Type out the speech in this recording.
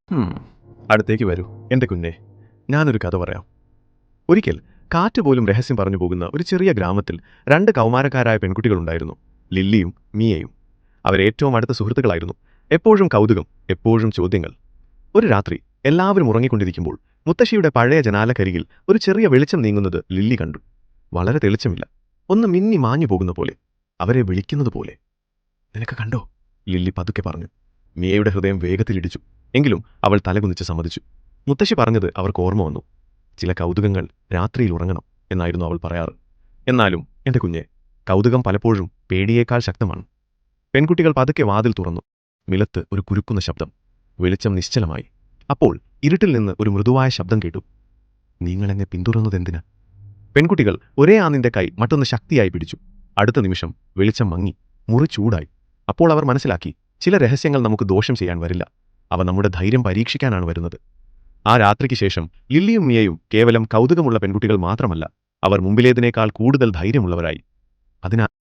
ഹും, അടുത്തേക്ക് വരൂ എൻ്റെ കുഞ്ഞെ. ഞാനൊരു കഥ പറയാം. ഒരിക്കൽ കാറ്റ് പോലും രഹസ്യം പറഞ്ഞു പോകുന്ന ഒരു ചെറിയ ഗ്രാമത്തിൽ രണ്ട് കൗമാരക്കാരായ പെൺകുട്ടികളുണ്ടായിരുന്നു, ലില്ലിയും മിയയും. അവരേറ്റവും അടുത്ത സുഹൃത്തുക്കളായിരുന്നു. എപ്പോഴും കൗതുകം, എപ്പോഴും ചോദ്യങ്ങൾ. ഒരു രാത്രി എല്ലാവരും ഉറങ്ങിക്കൊണ്ടിരിക്കുമ്പോൾ മുത്തശ്ശിയുടെ പഴയ ജനാലക്കരികിൽ ഒരു ചെറിയ വെളിച്ചം നീങ്ങുന്നത് ലില്ലി കണ്ടു. വളരെ തെളിച്ചമില്ല, ഒന്ന് മിന്നി മാഞ്ഞു പോകുന്ന പോലെ, അവരെ വിളിക്കുന്നത് പോലെ. നിനക്ക് കണ്ടോ? ലില്ലി പതുക്കെ പറഞ്ഞു. മിയയുടെ ഹൃദയം വേഗത്തിലിടിച്ചു. എങ്കിലും അവൾ തലകുനിച്ച് സമ്മതിച്ചു. മുത്തശ്ശി പറഞ്ഞത് അവർക്ക് ഓർമ്മ വന്നു. ചില കൗതുകങ്ങൾ രാത്രിയിൽ ഉറങ്ങണം എന്നായിരുന്നു അവൾ പറയാറ്. എന്നാലും എൻ്റെ കുഞ്ഞെ, കൗതുകം പലപ്പോഴും പേടിയേക്കാൾ ശക്തമാണ്. പെൺകുട്ടികൾ പതുക്കെ വാതിൽ തുറന്നു. മിലത്ത് ഒരു കുരുക്കുന്ന ശബ്ദം. വെളിച്ചം നിശ്ചലമായി. അപ്പോൾ ഇരുട്ടിൽ നിന്ന് ഒരു മൃദുവായ ശബ്ദം കേട്ടു. നിങ്ങളെന്നെ പിന്തുടർന്നതെന്തിനാ? പെൺകുട്ടികൾ ഒരേ ആണിന്റെ കൈ മറ്റൊന്ന് ശക്തിയായി പിടിച്ചു. അടുത്ത നിമിഷം വെളിച്ചം മങ്ങി, മുറി ചൂടായി. അപ്പോൾ അവർ മനസ്സിലാക്കി, ചില രഹസ്യങ്ങൾ നമുക്ക് ദോഷം ചെയ്യാൻ വരില്ല. അവ നമ്മുടെ ധൈര്യം പരീക്ഷിക്കാനാണ് വരുന്നത്. ആ രാത്രിക്ക് ശേഷം ലില്ലിയും മിയയും കേവലം കൗതുകമുള്ള പെൺകുട്ടികൾ മാത്രമല്ല, അവർ മുമ്പിലേതിനേക്കാൾ കൂടുതൽ ധൈര്യമുള്ളവരായി. അതിനാൽ